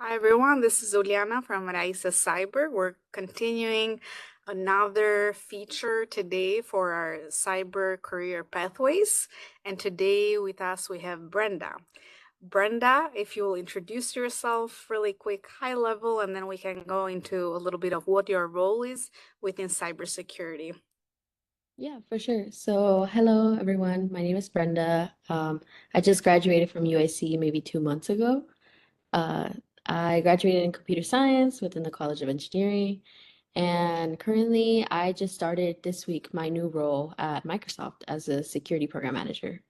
Hi everyone, this is Juliana from Raices Cyber. We're continuing another feature today for our cyber career pathways. And today with us we have Brenda. Brenda, if you'll introduce yourself really quick, high level, and then we can go into a little bit of what your role is within cybersecurity. Yeah, for sure. So, hello everyone. My name is Brenda. I just graduated from UIC maybe 2 months ago. Uh, I graduated in computer science within the College of Engineering, and currently I just started this week my new role at Microsoft as a security program manager.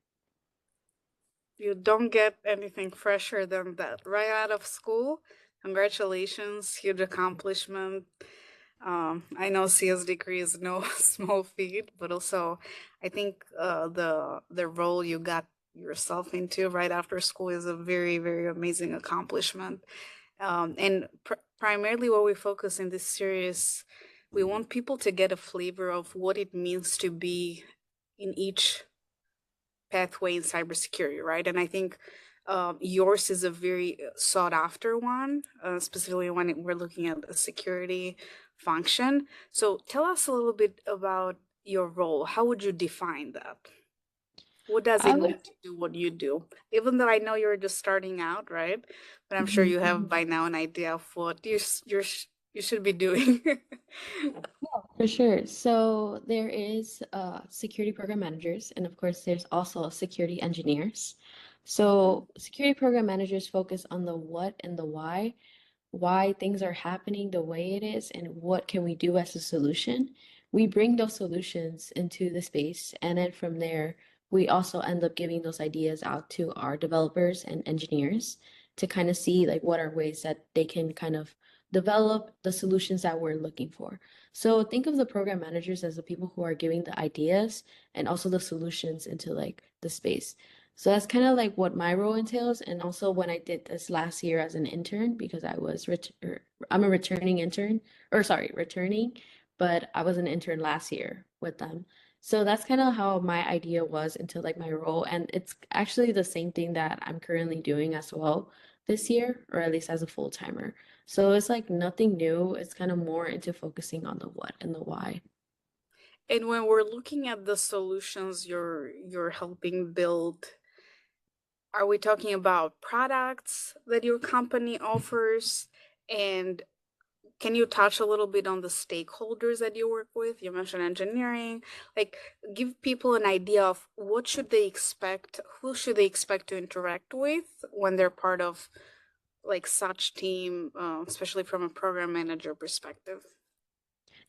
You don't get anything fresher than that. Right out of school, congratulations, huge accomplishment. I know CS degree is no small feat, but also I think the role you got yourself into right after school is a very, very amazing accomplishment. And primarily what we focus in this series, we want people to get a flavor of what it means to be in each pathway in cybersecurity, right? And I think yours is a very sought after one, specifically when we're looking at the security function. So tell us a little bit about your role. How would you define that? What does I it mean would. to do what you do? Even though I know you're just starting out, right? But I'm sure Mhm. you have by now an idea of what you should be doing. For sure. So there is security program managers, and of course, there's also security engineers. So security program managers focus on the what and the why things are happening the way it is, and what can we do as a solution. We bring those solutions into the space, and then from there, we also end up giving those ideas out to our developers and engineers to kind of see like what are ways that they can kind of develop the solutions that we're looking for. So think of the program managers as the people who are giving the ideas and also the solutions into like the space. So that's kind of like what my role entails. And also when I did this last year as an intern, because I'm a returning intern, or sorry, returning, but I was an intern last year with them. So that's kind of how my idea was into like my role. And it's actually the same thing that I'm currently doing as well this year, or at least as a full timer. So it's like nothing new. It's kind of more into focusing on the what and the why. And when we're looking at the solutions you're helping build, are we talking about products that your company offers? And can you touch a little bit on the stakeholders that you work with? You mentioned engineering. Like, give people an idea of what should they expect, who should they expect to interact with when they're part of like such team, especially from a program manager perspective.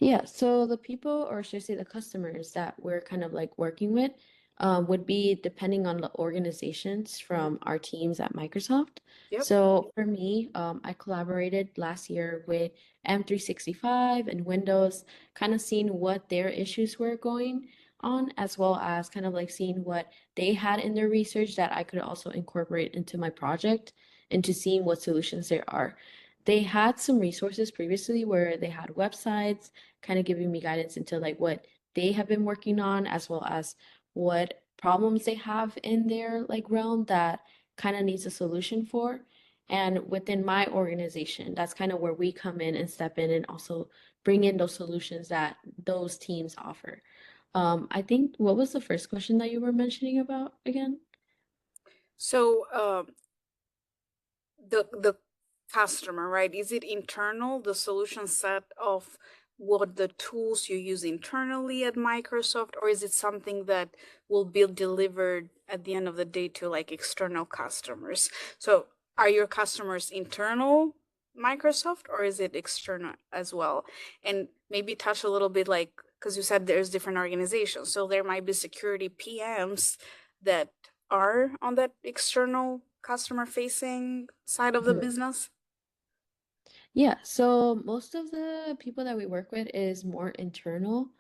Yeah, so the people, or should I say the customers that we're kind of like working with, would be depending on the organizations Mhm. from our teams at Microsoft. Yep. So for me, I collaborated last year with M365 and Windows, kind of seeing what their issues were going on, as well as kind of like seeing what they had in their research that I could also incorporate into my project, into seeing what solutions there are. They had some resources previously where they had websites kind of giving me guidance into like what they have been working on, as well as what problems they have in their like realm that kind of needs a solution for. And within my organization, that's kind of where we come in and step in and also bring in those solutions that those teams offer. I think what was the first question that you were mentioning about again? So the customer, right? Is it internal, the solution set of what the tools you use internally at Microsoft, or is it something that will be delivered at the end of the day to like external customers? So are your customers internal Microsoft or is it external as well? And maybe touch a little bit like, because you said there's different organizations. So there might be security PMs that are on that external customer facing side of the business. Yeah, so most of the people that we work with is more internal.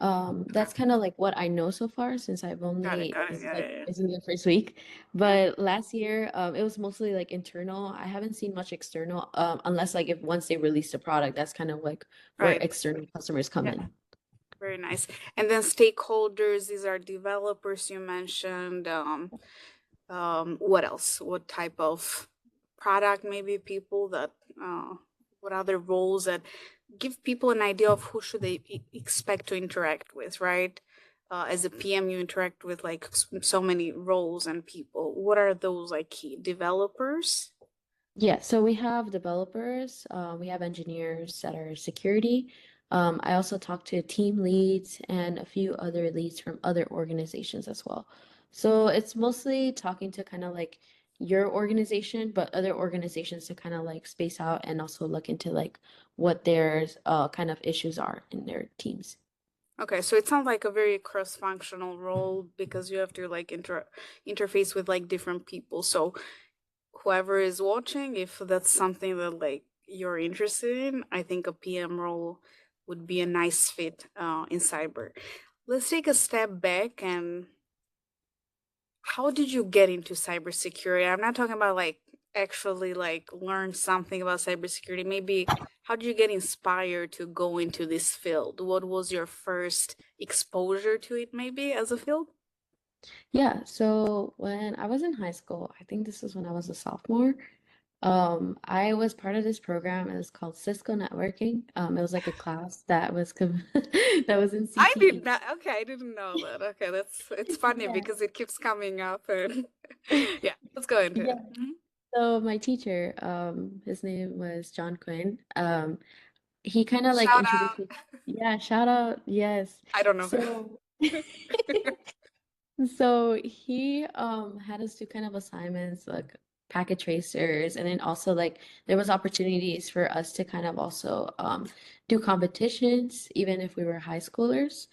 Okay. That's kind of like what I know so far since Got it. this is Yeah, like yeah, this is the first week. yeah. But last year, it was mostly like internal. I haven't seen much external, unless like if once they release the product, that's kind of like where Right. external customers come Yeah. in. Very nice. And then stakeholders, these are developers you mentioned. What else? What type of? product, maybe people that what other roles that give people an idea of who should they expect to interact with, right? As a PM, you interact with like so many roles and people. What are those like key developers? Yeah, so we have developers, we have engineers that are security. I also talk to team leads and a few other leads from other organizations as well. So it's mostly talking to kind of like your organization, but other organizations to kind of like space out and also look into like what their kind of issues are in their teams. Okay, so it sounds like a very cross-functional role because you have to like interface with like different people. So whoever is watching, if that's something that like you're interested in, I think a PM role would be a nice fit in cyber. Let's take a step back and how did you get into cybersecurity? I'm not talking about like actually like learn something about cybersecurity. Maybe how did you get inspired to go into this field? What was your first exposure to it maybe as a field? Yeah, so when I was in high school, I think this is when I was a sophomore. I was part of this program. It was called Cisco Networking. It was like a class that was that was in I did CTE. not. Okay, I didn't know that. Okay, that's it's funny Yeah. because it keeps coming up and yeah, let's go into Yeah. it. Mhm. So my teacher, his name was John Quinn. He kind of like Shout introduced me. out. Yeah, shout out. Yes. I don't know. So So he had us do kind of assignments like packet tracers, and then also like there was opportunities for us to kind of also do competitions even if we were high schoolers.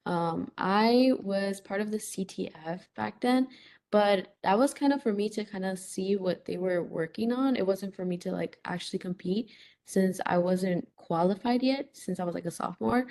I was part of the CTF back then, but that was kind of for me to kind of see what they were working on. It wasn't for me to like actually compete since I wasn't qualified yet, since I was like a sophomore,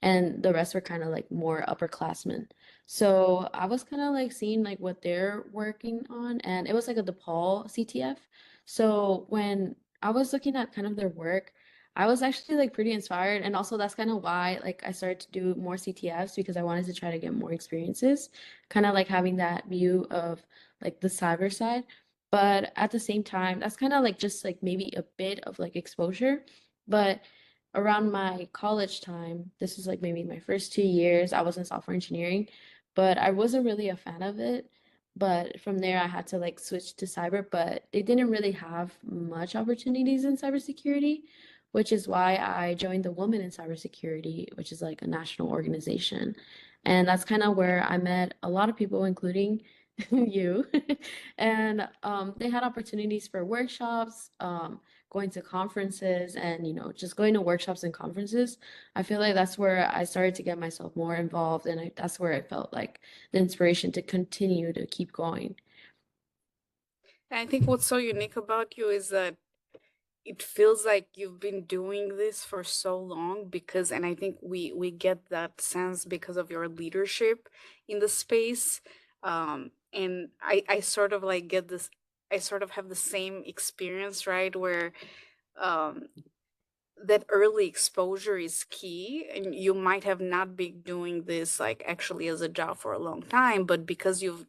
and the rest were kind of like more upperclassmen. So I was kind of like seeing like what they're working on, and it was like a DePaul CTF. So when I was looking at kind of their work, I was actually like pretty inspired, and also that's kind of why like I started to do more CTFs because I wanted to try to get more experiences, kind of like having that view of like the cyber side. But at the same time, that's kind of like just like maybe a bit of like exposure. But around my college time, this is like maybe my first 2 years, I was in software engineering, but I wasn't really a fan of it. But from there, I had to like switch to cyber, but they didn't really have much opportunities in cybersecurity, which is why I joined the Women in Cybersecurity, which is like a national organization. And that's kind of where I met a lot of people, including you. And they had opportunities for workshops, going to conferences, and just going to workshops and conferences. I feel like that's where I started to get myself more involved, and that's where I felt like the inspiration to continue to keep going. And I think what's so unique about you is that it feels like you've been doing this for so long because and I think we get that sense because of your leadership in the space. And I sort of like get this I sort of have the same experience, right? Where um that early exposure is key, and you might have not been doing this like actually as a job for a long time, but because you've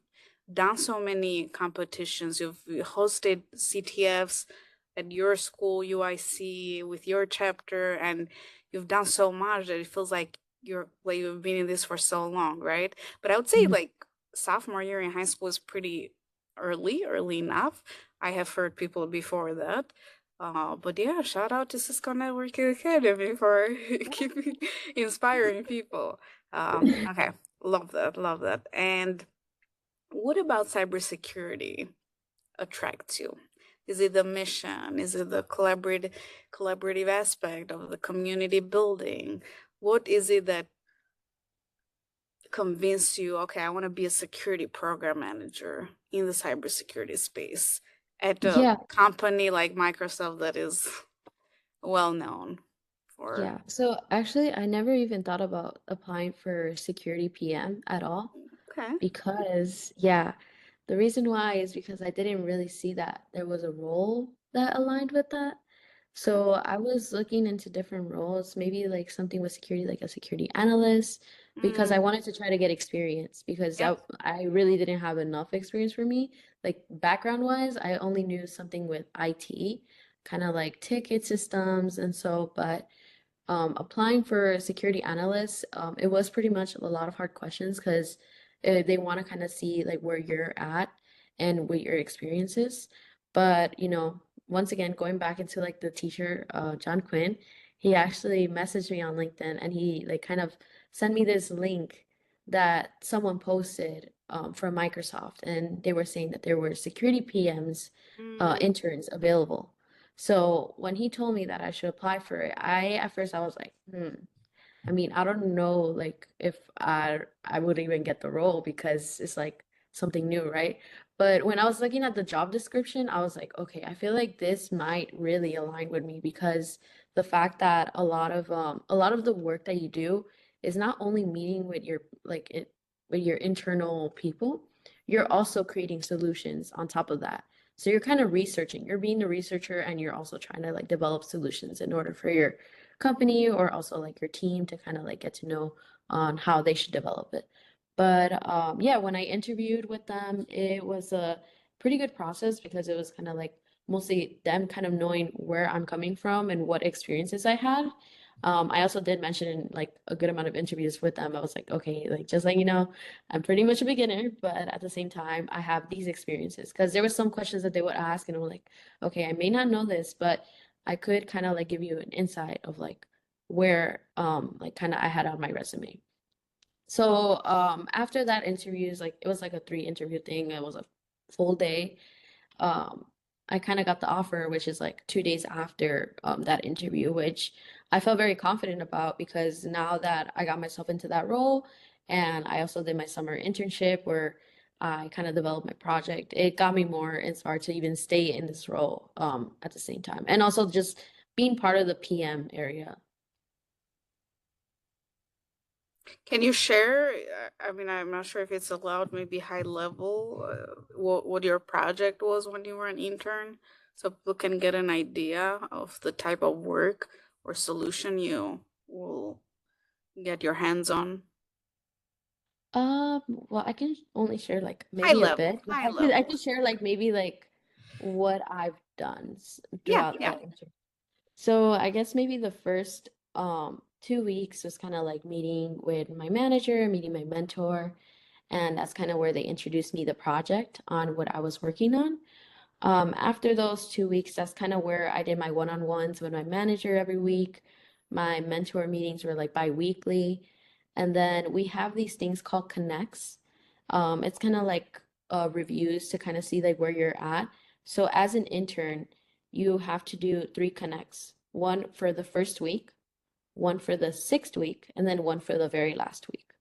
done so many competitions, you've hosted CTFs at your school, UIC, with your chapter, and you've done so much that it feels like you've been in this for so long, right? But I would say Mhm. like sophomore year in high school is pretty early enough. I have heard people before that. But yeah, shout out to Cisco Networking Academy for keeping inspiring people. Okay, love that, love that. And what about cybersecurity attracts you? Is it the mission? Is it the collaborative aspect of the community building? What is it that convinced you, okay, I want to be a security program manager in the cybersecurity space at a Yeah, company like Microsoft that is well known for? yeah. So actually, I never even thought about applying for security PM at all Okay. because, yeah, the reason why is because I didn't really see that there was a role that aligned with that. Okay. So I was looking into different roles, maybe like something with security, like a security analyst, because Mm, I wanted to try to get experience because yeah. I really didn't have enough experience for me. Like background wise, I only knew something with IT, kind of like ticket systems and so, but applying for a security analyst, it was pretty much a lot of hard questions because they want to kind of see like where you're at and what your experience is. But, once again, going back into like the teacher, John Quinn, he actually messaged me on LinkedIn and he like kind of sent me this link that someone posted from Microsoft, and they were saying that there were security PMs, Mm, interns available. So when he told me that I should apply for it, at first I was like, I mean, I don't know like if I would even get the role because it's like something new, right? But when I was looking at the job description, I was like, okay, I feel like this might really align with me because the fact that a lot of the work that you do is not only meeting with your with your internal people, you're also creating solutions on top of that. So you're kind of researching, you're being a researcher and you're also trying to like develop solutions in order for your company or also like your team to kind of like get to know on how they should develop it. But yeah, when I interviewed with them, it was a pretty good process because it was kind of like mostly them kind of knowing where I'm coming from and what experiences I had. I also did mention in like a good amount of interviews with them, I was like, okay, like just like I'm pretty much a beginner, but at the same time, I have these experiences because there were some questions that they would ask, and I'm like, okay, I may not know this, but I could kind of like give you an insight of like where like kind of I had on my resume. So after that interviews, like it was like a 3 interview thing. It was a full day. um, I kind of got the offer, which is like 2 days after that interview, which I felt very confident about because now that I got myself into that role and I also did my summer internship where I kind of developed my project, it got me more inspired to even stay in this role at the same time. And also just being part of the PM area. can you share? I mean, I'm not sure if it's allowed, maybe high level, what your project was when you were an intern, so people can get an idea of the type of work or solution you will get your hands on. Well, I can only share like High maybe a level, bit. Like high I level. can share like maybe like what I've done Yeah, throughout yeah. that internship. So I guess maybe the first 2 weeks was kind of like meeting with my manager, meeting my mentor, and that's kind of where they introduced me the project on what I was working on. After those 2 weeks, that's kind of where I did my one-on-ones with my manager every week. My mentor meetings were like bi-weekly. And then we have these things called connects. It's kind of like reviews to kind of see like where you're at. So as an intern, you have to do 3 connects, one for the first week, one for the 6th week, and then one for the very last week.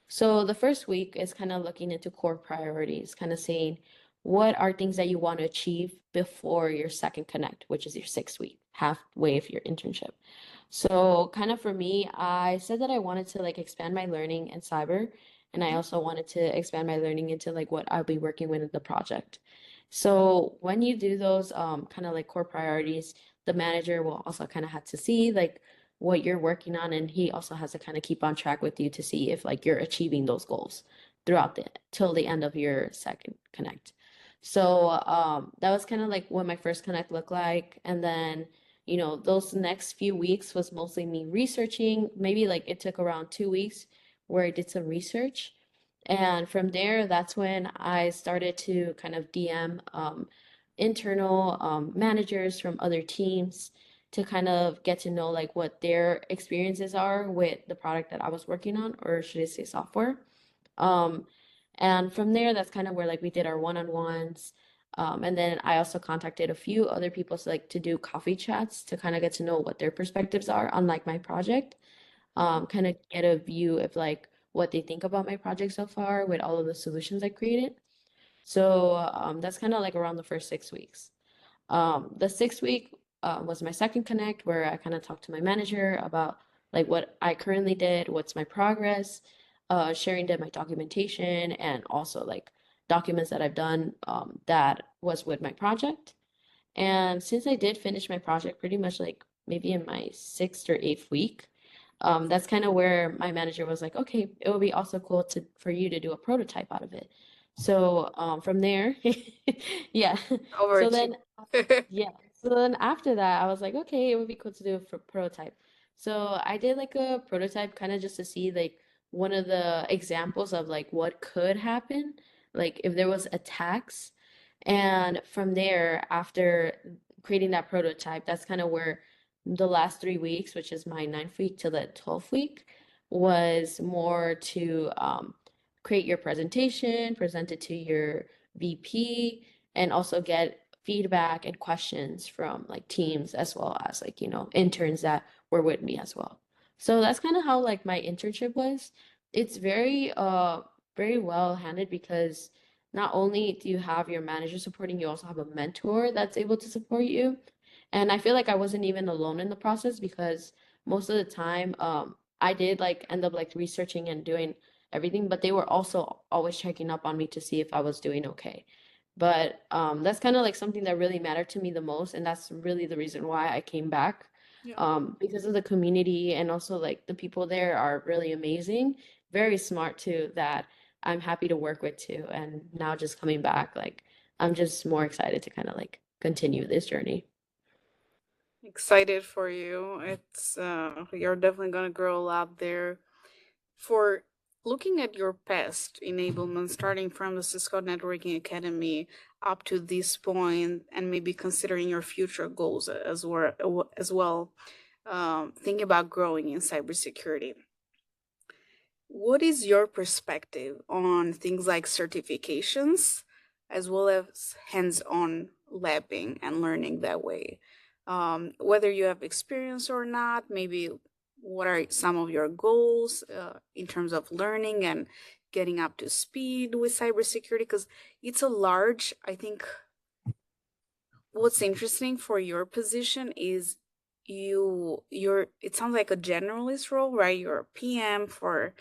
So the first week is kind of looking into core priorities, kind of saying what are things that you want to achieve before your second connect, which is your 6th week, halfway of your internship. So kind of for me, I said that I wanted to like expand my learning in cyber, and I Mhm. also wanted to expand my learning into like what I'll be working with in the project. So when you do those kind of like core priorities, the manager will also kind of have to see like what you're working on, and he also has to kind of keep on track with you to see if like you're achieving those goals throughout the till the end of your second connect. So that was kind of like what my first connect looked like. And then those next few weeks was mostly me researching. Maybe like it took around 2 weeks where I did some research. And from there, that's when I started to kind of DM internal managers from other teams to kind of get to know like what their experiences are with the product that I was working on, or should I say software. Um, and from there, that's kind of where like we did our one-on-ones. And then I also contacted a few other people so, like to do coffee chats to kind of get to know what their perspectives are on like my project. Kind of get a view of like what they think about my project so far with all of the solutions I created. So that's kind of like around the first 6 weeks. The 6th week was my second connect where I kind of talked to my manager about like what I currently did, what's my progress, sharing them my documentation and also like documents that I've done that was with my project. And since I did finish my project pretty much like maybe in my 6th or 8th week, That's kind of where my manager was like, okay, it would be also cool for you to do a prototype out of it. So from there, yeah. So Overachieve. then yeah. So then after that, I was like, okay, it would be cool to do a prototype. So I did like a prototype kind of just to see like one of the examples of like what could happen, like if there was attacks. And from there, after creating that prototype, that's kind of where the last 3 weeks, which is my ninth week to the 12th week, was more to create your presentation, present it to your VP, and also get feedback and questions from like teams as well as like, interns that were with me as well. So that's kind of how like my internship was. It's very well handled because not only do you have your manager supporting you, also have a mentor that's able to support you. And I feel like I wasn't even alone in the process because most of the time, I did like end up like researching and doing everything, but they were also always checking up on me to see if I was doing okay. But that's kind of like something that really mattered to me the most, and that's really the reason why I came back. Yeah. Because of the community and also like the people there are really amazing, very smart too, that I'm happy to work with too. And now just coming back, like I'm just more excited to kind of like continue this journey. Excited for you. It's you're definitely gonna grow a lot there. For looking at your past enablement, starting from the Cisco Networking Academy up to this point, and maybe considering your future goals as well, thinking about growing in cybersecurity. What is your perspective on things like certifications as well as hands on labbing and learning that way? Whether you have experience or not, maybe what are some of your goals in terms of learning and getting up to speed with cybersecurity? Because it's a large, I think, what's interesting for your position is you're it sounds like a generalist role, right? You're a PM for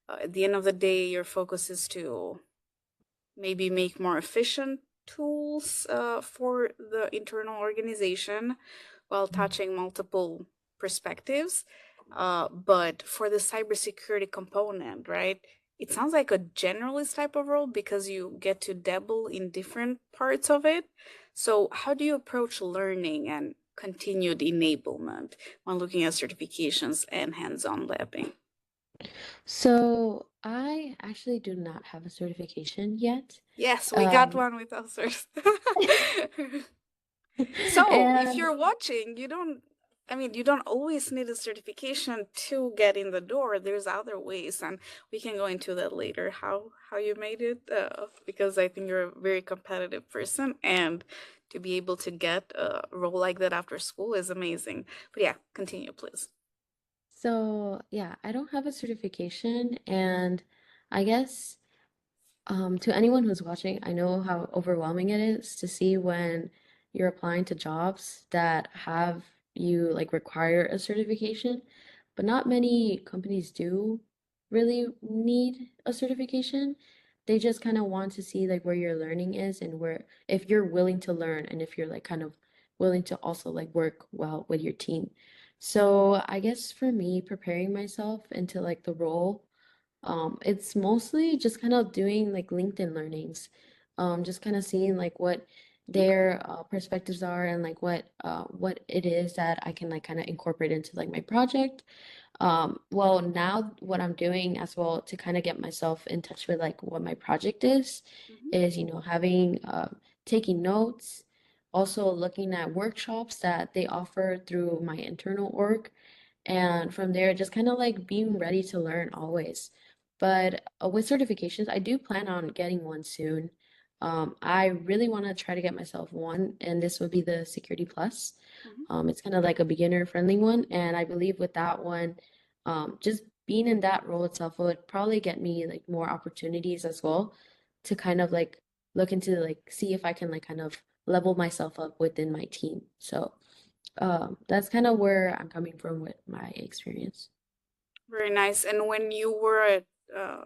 at the end of the day your focus is to maybe make more efficient tools for the internal organization while touching multiple perspectives. But for the cybersecurity component, right? It sounds like a generalist type of role because you get to dabble in different parts of it. So, how do you approach learning and continued enablement when looking at certifications and hands on labbing? So I actually do not have a certification yet. Yes, we got Um, one with us first. So, if and you're watching, you don't always need a certification to get in the door. There's other ways, and we can go into that later. How you made it, because I think you're a very competitive person, and to be able to get a role like that after school is amazing. But yeah, continue, please. so yeah, I don't have a certification, and I guess to anyone who's watching, I know how overwhelming it is to see when you're applying to jobs that have you like require a certification, but not many companies do really need a certification. They just kind of want to see like where your learning is and where if you're willing to learn and if you're like kind of willing to also like work well with your team. So I guess for me, preparing myself into like the role it's mostly just kind of doing like LinkedIn learnings, just kind of seeing like what Okay. their perspectives are and like what it is that I can like kind of incorporate into like my project. Well, now what I'm doing as well to kind of get myself in touch with like what my project Mhm. is, having taking notes, also looking at workshops that they offer through my internal org and from there, just kind of like being ready to learn always. But with certifications, I do plan on getting one soon. I really want to try to get myself one, and this would be the Security Plus. Mhm. It's kind of like a beginner friendly one, and I believe with that one, just being in that role itself would probably get me like more opportunities as well to kind of like look into like see if I can like kind of level myself up within my team. So. That's kind of where I'm coming from with my experience. Very nice. And when you were uh,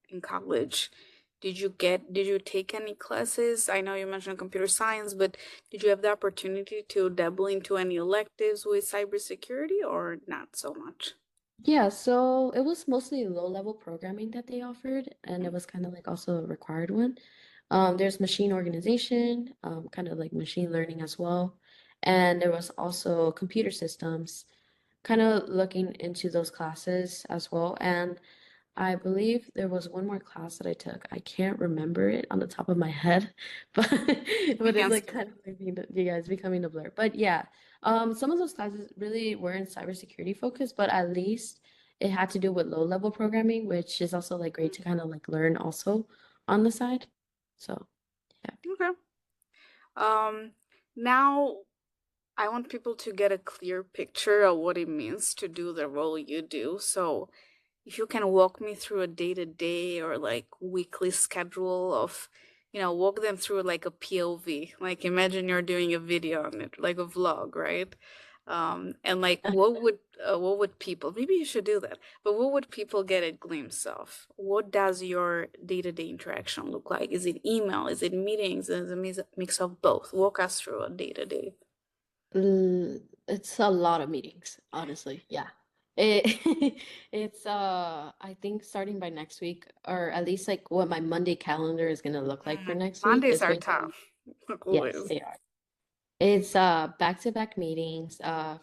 in college, did you take any classes? I know you mentioned computer science, but did you have the opportunity to dabble into any electives with cybersecurity or not so much? Yeah, so it was mostly low-level programming that they offered, and it was kind of like also a required one. There's machine organization, kind of like machine learning as well. And there was also computer systems, kind of looking into those classes as well. And I believe there was one more class that I took. I can't remember it on the top of my head, but Me but it's like answer. kind of like you guys becoming a blur. But yeah, some of those classes really weren't cybersecurity focused, but at least it had to do with low-level programming, which is also like great to kind of like learn also on the side. So yeah. Okay. Um, Now I want people to get a clear picture of what it means to do the role you do. So if you can walk me through a day to day or like weekly schedule of, walk them through like a POV. Like imagine you're doing a video on it, like a vlog, right? And like what would people, maybe you should do that, but what would people get a glimpse of? What does your day-to-day interaction look like? Is it email? Is it meetings? Is it a mix of both? Walk us through a day to day. It's a lot of meetings, honestly. Yeah. It it's I think starting by next week, or at least like what my Monday calendar is gonna look like for next week, Mondays is are going to be, tough. yes, Always. they are. It's back-to-back meetings.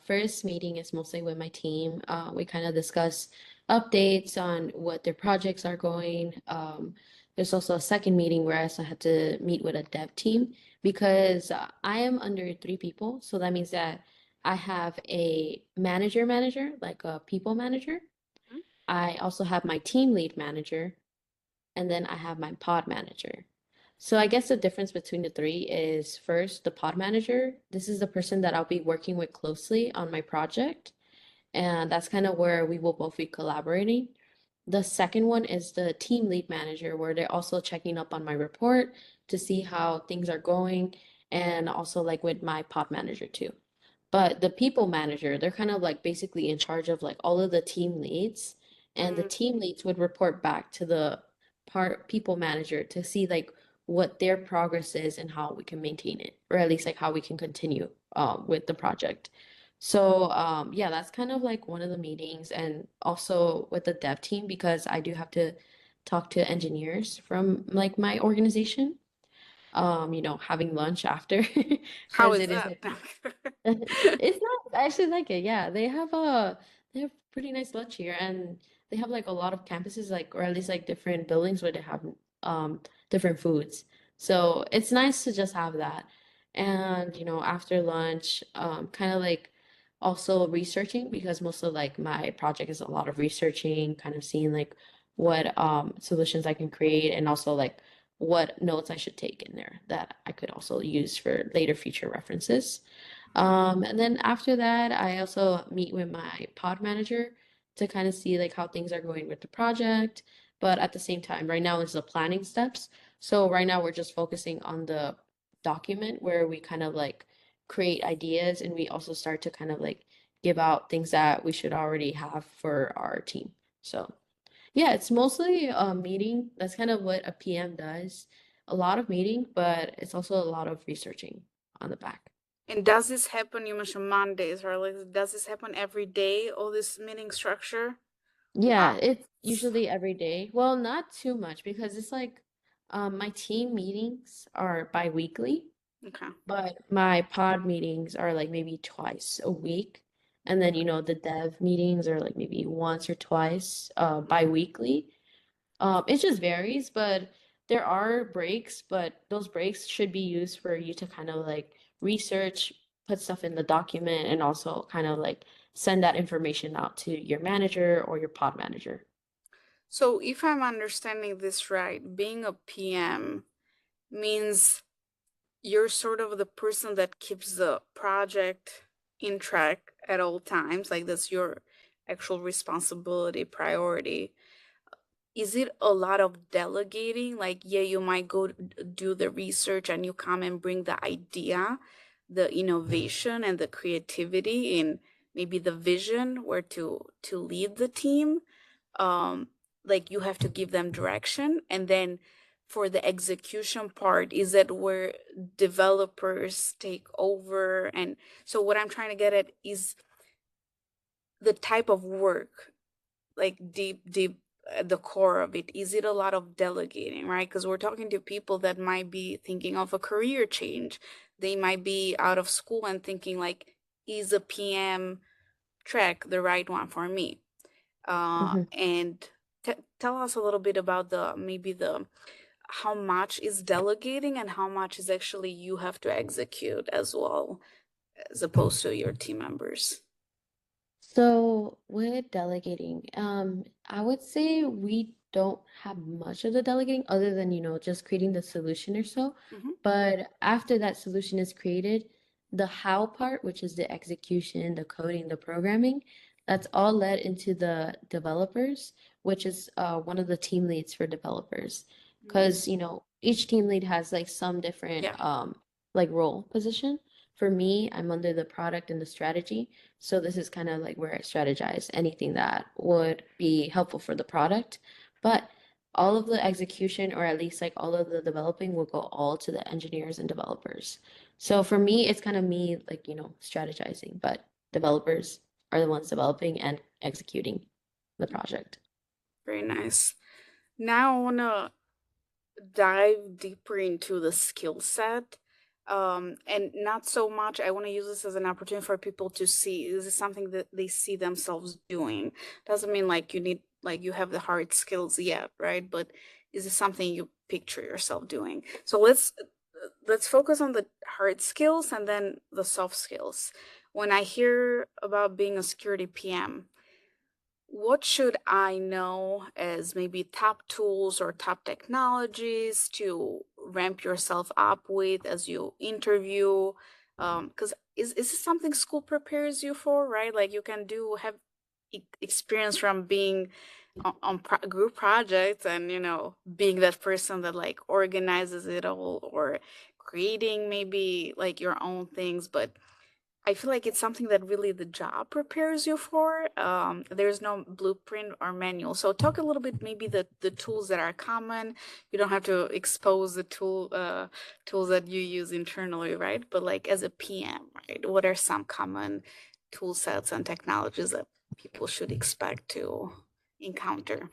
First meeting is mostly with my team. We kind of discuss updates on what their projects are going. There's also a second meeting where I also had to meet with a dev team because I am under three people. So that means that I have a manager, like a people manager. I also have my team lead manager, and then I have my pod manager. So I guess the difference between the three is first, the pod manager. This is the person that I'll be working with closely on my project, and that's kind of where we will both be collaborating. The second one is the team lead manager, where they're also checking up on my report to see how things are going, and also like with my pod manager too. But the people manager, they're kind of like basically in charge of like all of the team leads, and the Mm. team leads would report back to the part people manager to see like what their progress is and how we can maintain it, or at least like how we can continue with the project. So yeah, that's kind of like one of the meetings, and also with the dev team because I do have to talk to engineers from like my organization, having lunch after How because is it is that? like it's not, I actually like it. Yeah, they have pretty nice lunch here, and they have like a lot of campuses, like, or at least like different buildings where they have different foods. So it's nice to just have that. And after lunch, kind of like also researching because most of like my project is a lot of researching, kind of seeing like what solutions I can create, and also like what notes I should take in there that I could also use for later future references. And then after that, I also meet with my pod manager to kind of see like how things are going with the project. But at the same time, right now is the planning steps. So right now we're just focusing on the document where we kind of like create ideas, and we also start to kind of like give out things that we should already have for our team. So yeah, it's mostly a meeting. That's kind of what a PM does. A lot of meeting, but it's also a lot of researching on the back. And does this happen? You mentioned Mondays, or like, does this happen every day? All this meeting structure? Yeah, Wow. it's usually every day. Well, not too much because it's like my team meetings are bi-weekly, Okay. but my pod meetings are like maybe twice a week. And then, the dev meetings are like maybe once or twice bi-weekly. It just varies, but there are breaks, but those breaks should be used for you to kind of like research, put stuff in the document, and also kind of like send that information out to your manager or your pod manager. So if I'm understanding this right, being a PM means you're sort of the person that keeps the project in track at all times. Like that's your actual responsibility, priority. Is it a lot of delegating? Like, yeah, you might go do the research and you come and bring the idea, the innovation and the creativity and maybe the vision where to lead the team. Um, like you have to give them direction, and then for the execution part, is that where developers take over? And so what I'm trying to get at is the type of work. like deep at the core of it, is it a lot of delegating, right? Because we're talking to people that might be thinking of a career change. They might be out of school and thinking like, is a PM track the right one for me? Mhm. And tell us a little bit about the maybe the how much is delegating and how much is actually you have to execute as well, as opposed to your team members. So with delegating, I would say we don't have much of the delegating other than, just creating the solution or so. Hmm. But after that solution is created, the how part, which is the execution, the coding, the programming, that's all led into the developers, which is one of the team leads for developers. Because, each team lead has like some different Yeah. like role position. For me, I'm under the product and the strategy. So this is kind of like where I strategize anything that would be helpful for the product. But all of the execution, or at least like all of the developing, will go all to the engineers and developers. So for me, it's kind of me like, strategizing, but developers are the ones developing and executing the project. Very nice. Now I want to dive deeper into the skill set. And not so much, I want to use this as an opportunity for people to see this is something that they see themselves doing. Doesn't mean like you need, like you have the hard skills yet, right? But is this something you picture yourself doing? So let's focus on the hard skills and then the soft skills. When I hear about being a security PM, what should I know as maybe top tools or top technologies to ramp yourself up with as you interview? Because is this something school prepares you for, right? Like you can do have experience from being on group projects and being that person that like organizes it all or creating maybe like your own things, but I feel like it's something that really the job prepares you for. There's no blueprint or manual. So talk a little bit, maybe the tools that are common. You don't have to expose the tools that you use internally, right? But like as a PM, right? What are some common tool sets and technologies that people should expect to encounter?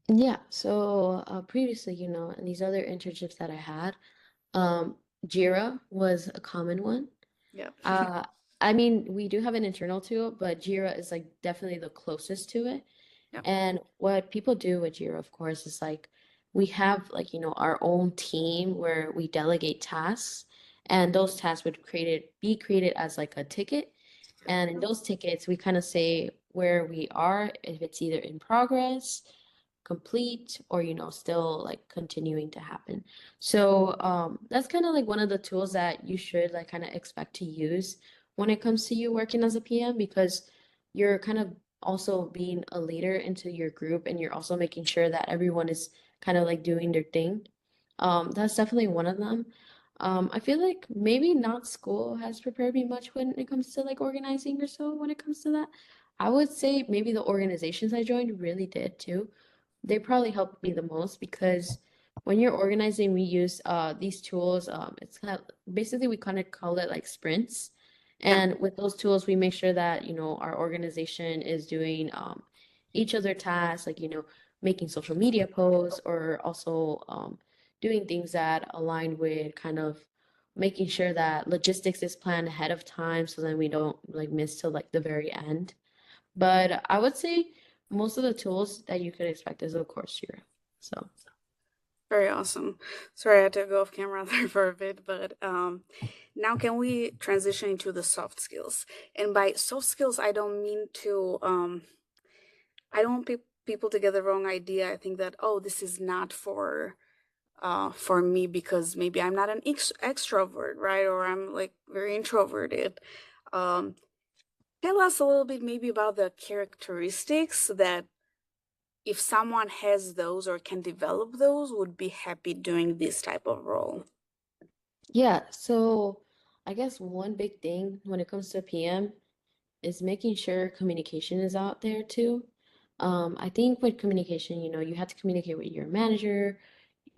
Yeah, so previously, in these other internships that I had, um, Jira was a common one. Yeah. Uh, I mean, we do have an internal tool, but Jira is like definitely the closest to it. Yeah. And what people do with Jira, of course, is like we have like, our own team where we delegate tasks, and those tasks would be created as like a ticket. And in those tickets, we kind of say where we are, if it's either in progress, complete, or still like continuing to happen. So that's kind of like one of the tools that you should like kind of expect to use when it comes to you working as a PM, because you're kind of also being a leader into your group, and you're also making sure that everyone is kind of like doing their thing. That's definitely one of them. I feel like maybe not school has prepared me much when it comes to like organizing or so when it comes to that. I would say maybe the organizations I joined really did too. They probably helped me the most, because when you're organizing, we use these tools. It's kind of basically we kind of call it like sprints. Yeah. And with those tools, we make sure that, our organization is doing each other tasks, like, making social media posts, or also doing things that align with kind of making sure that logistics is planned ahead of time, so then we don't like miss till like the very end. But I would say most of the tools that you could expect is of course Jira. So Very awesome. Sorry, I had to go off camera there for a bit, but now can we transition into the soft skills? And by soft skills, I don't want people to get the wrong idea. I think that, oh, this is not for me because maybe I'm not an extrovert, right? Or I'm like very introverted. Um, tell us a little bit maybe about the characteristics that if someone has those or can develop those, would be happy doing this type of role. yeah, so I guess one big thing when it comes to PM is making sure communication is out there too. I think with communication, you have to communicate with your manager,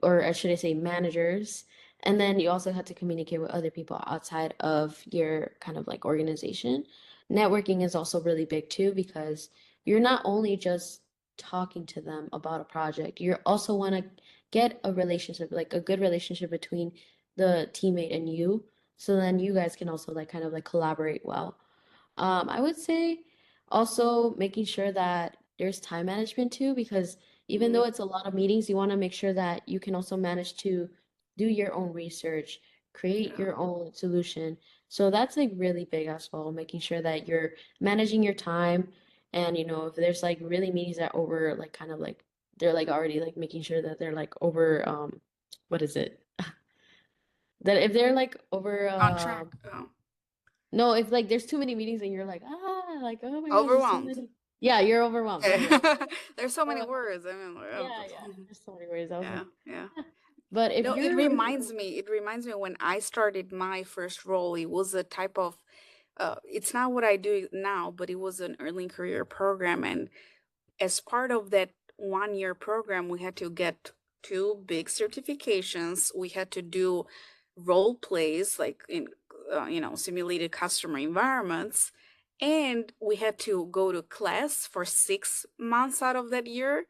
or should I say managers, and then you also have to communicate with other people outside of your kind of like organization. Networking is also really big too, because you're not only just talking to them about a project, you also want to get a relationship, like a good relationship between the teammate and you, so then you guys can also like kind of like collaborate well. I would say also making sure that there's time management too, because even Mm, though it's a lot of meetings, you want to make sure that you can also manage to do your own research, create yeah. your own solution. So that's like really big as well, making sure that you're managing your time. And, if there's like really meetings that over, like kind of like they're like already like making sure that they're like over, what is it? That if they're like over, On track. Oh. no, if like there's too many meetings and you're like, oh my gosh, there's too Overwhelmed. many. Yeah, you're overwhelmed. There you go. Yeah. There's so many So words. I mean, yeah, there's so many ways. I was yeah, like, yeah. yeah. But if No, it you're, reminds me. It reminds me when I started my first role. It was a type of. It's not what I do now, but it was an early career program, and as part of that 1 year program, we had to get two big certifications. We had to do role plays, like in simulated customer environments, and we had to go to class for 6 months out of that year.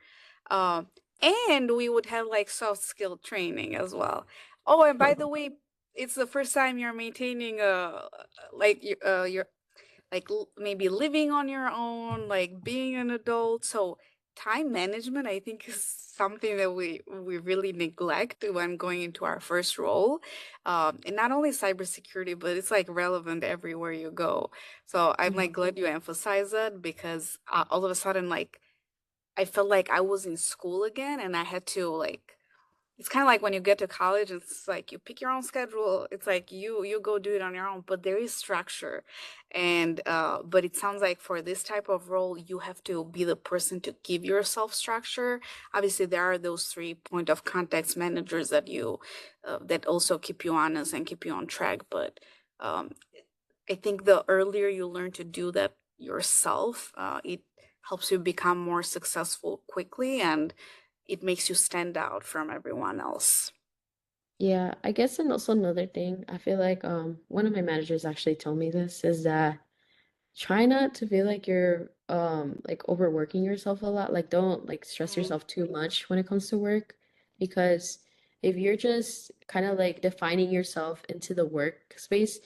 Uh, and we would have like soft skill training as well. Oh, and by the way, it's the first time you're maintaining your like maybe living on your own, like being an adult. So time management, I think, is something that we really neglect when going into our first role. And not only cybersecurity, but it's like relevant everywhere you go. So I'm like Mhm. glad you emphasize that because all of a sudden, like I felt like I was in school again, and I had to like it's kind of like when you get to college, it's like you pick your own schedule. It's like you go do it on your own, but there is structure. And but it sounds like for this type of role, you have to be the person to give yourself structure. Obviously, there are those 3 point of contact managers that you that also keep you honest and keep you on track. But um, I think the earlier you learn to do that yourself, it helps you become more successful quickly, and it makes you stand out from everyone else. Yeah, I guess and also another thing, I feel like one of my managers actually told me this is that try not to feel like you're like overworking yourself a lot. Like don't like stress Mm, yourself too much when it comes to work because if you're just kind of like defining yourself into the workspace,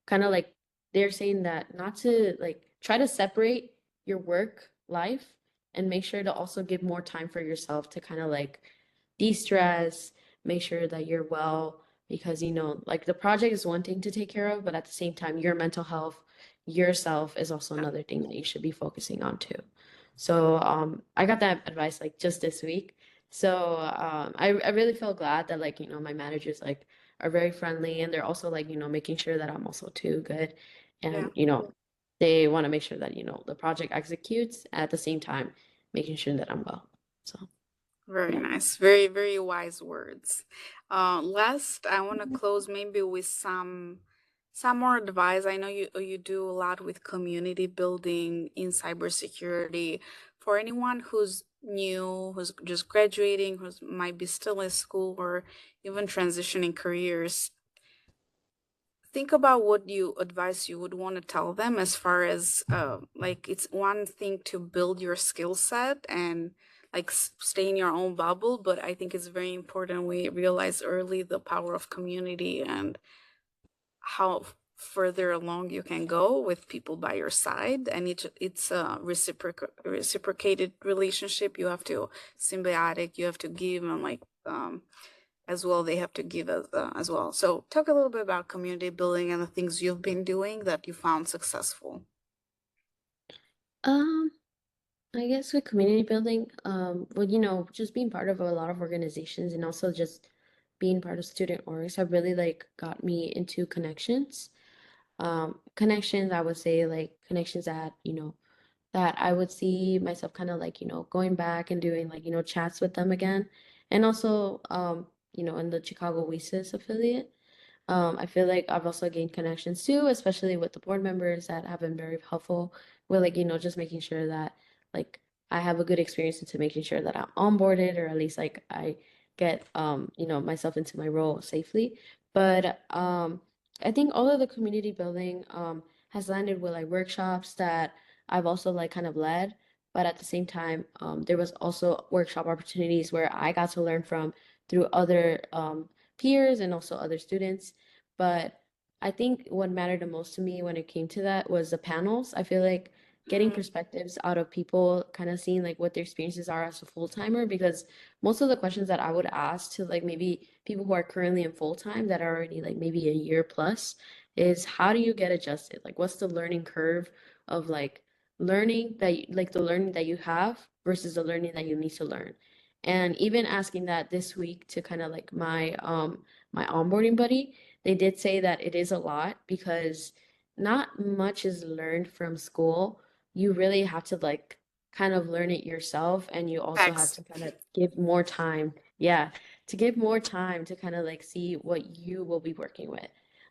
kind of like they're saying that not to like try to separate your work life and make sure to also give more time for yourself to kind of like de-stress, make sure that you're well because like the project is one thing to take care of, but at the same time your mental health, yourself is also yeah, another thing that you should be focusing on too. So I got that advice like just this week. So I really feel glad that like my managers like are very friendly and they're also like making sure that I'm also too good yeah. and they want to make sure that the project executes at the same time making sure that I'm well. So Very yeah. nice. Very, very wise words. Last, I want to close maybe with some more advice. I know you do a lot with community building in cybersecurity. For anyone who's new, who's just graduating, who's might be still in school or even transitioning careers, think about what you advice you would want to tell them as far as like it's one thing to build your skill set and like stay in your own bubble, but I think it's very important we realize early the power of community and how further along you can go with people by your side, and it's a reciprocated relationship. You have to symbiotic, you have to give, and like as well they have to give as well. So talk a little bit about community building and the things you've been doing that you found successful. um I guess with community building, well, just being part of a lot of organizations and also just being part of student orgs have really like got me into connections. Connections, I would say like connections that I would see myself kind of like, going back and doing like, chats with them again. And also, in the Chicago Raices affiliate. I feel like I've also gained connections too, especially with the board members that have been very helpful with like, just making sure that like I have a good experience into making sure that I'm onboarded or at least like I get myself into my role safely. But I think all of the community building has landed with like workshops that I've also like kind of led. but at the same time, there was also workshop opportunities where I got to learn from through other peers and also other students. But I think what mattered the most to me when it came to that was the panels. I feel like getting Mm, perspectives out of people, kind of seeing like what their experiences are as a full timer, because most of the questions that I would ask to like maybe people who are currently in full time that are already like maybe a year plus is how do you get adjusted? Like, what's the learning curve of like learning that like the learning that you have versus the learning that you need to learn? And even asking that this week to kind of like my onboarding buddy, they did say that it is a lot because not much is learned from school. You really have to like kind of learn it yourself, and you also have facts. to kind of give more time. Yeah, to give more time to kind of like see what you will be working with.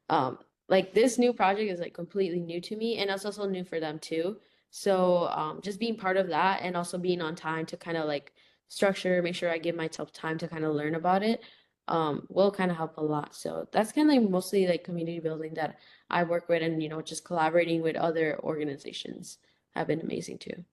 Um, like this new project is like completely new to me, and it's also new for them too. So just being part of that and also being on time to kind of like structure, make sure I give myself time to kind of learn about it, will kind of help a lot. So that's kind of like mostly like community building that I work with, and just collaborating with other organizations have been amazing too.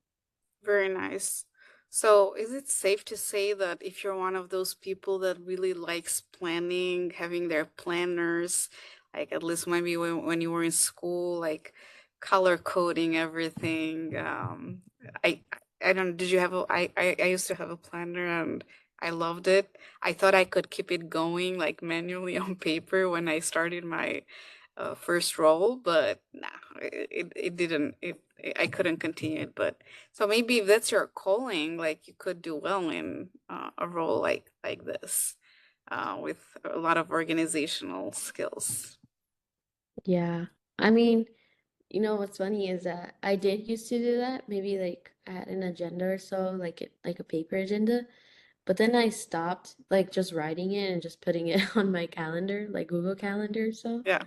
Very nice. So, is it safe to say that if you're one of those people that really likes planning, having their planners, like at least maybe when you were in school, like color coding everything, I I don't did you have I used to have a planner and I loved it. I thought I could keep it going like manually on paper when I started my first role, but nah, it didn't. I couldn't continue it. But so maybe if that's your calling, like you could do well in a role like this, with a lot of organizational skills. Yeah. I mean, what's funny is that I did used to do that, maybe like at an agenda or so, like like a paper agenda. But then I stopped like just writing it and just putting it on my calendar, like Google Calendar or so, Yeah,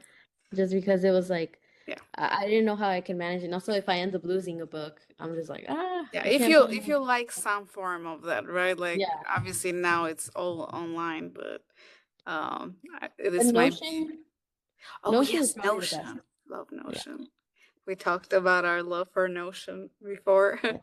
just because it was like yeah, I didn't know how I could manage it. And also, if I end up losing a book, I'm just like, yeah. I If can't you find if it. you like some form of that, right? Like Yeah. obviously now it's all online, but But this might. Oh Notion is yes, probably the best. Notion. Love Yeah. Notion. We talked about our love for Notion before Yeah.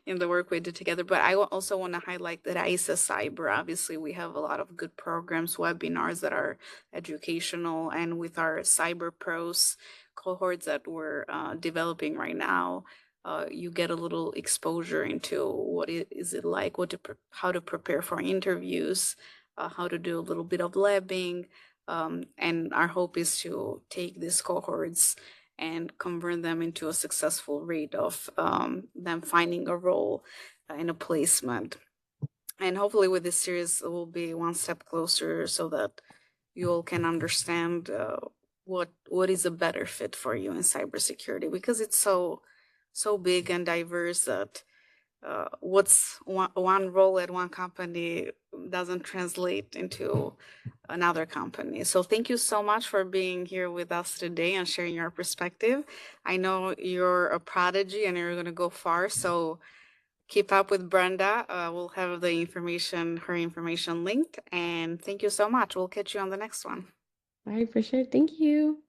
in the work we did together, but also want to highlight that Raices Cyber. Obviously, we have a lot of good programs, webinars that are educational, and with our Cyber Pros cohorts that we're developing right now, you get a little exposure into is it like, how to prepare for interviews, how to do a little bit of labbing, and our hope is to take these cohorts and convert them into a successful rate of them finding a role in a placement. And hopefully, with this series, we'll be one step closer so that you all can understand what is a better fit for you in cybersecurity, because it's so big and diverse that what's one role at one company doesn't translate into another company. So thank you so much for being here with us today and sharing your perspective. I know you're a prodigy and you're going to go far. So keep up with Brenda. We'll have her information linked. And thank you so much. We'll catch you on the next one. All right, for sure. Thank you.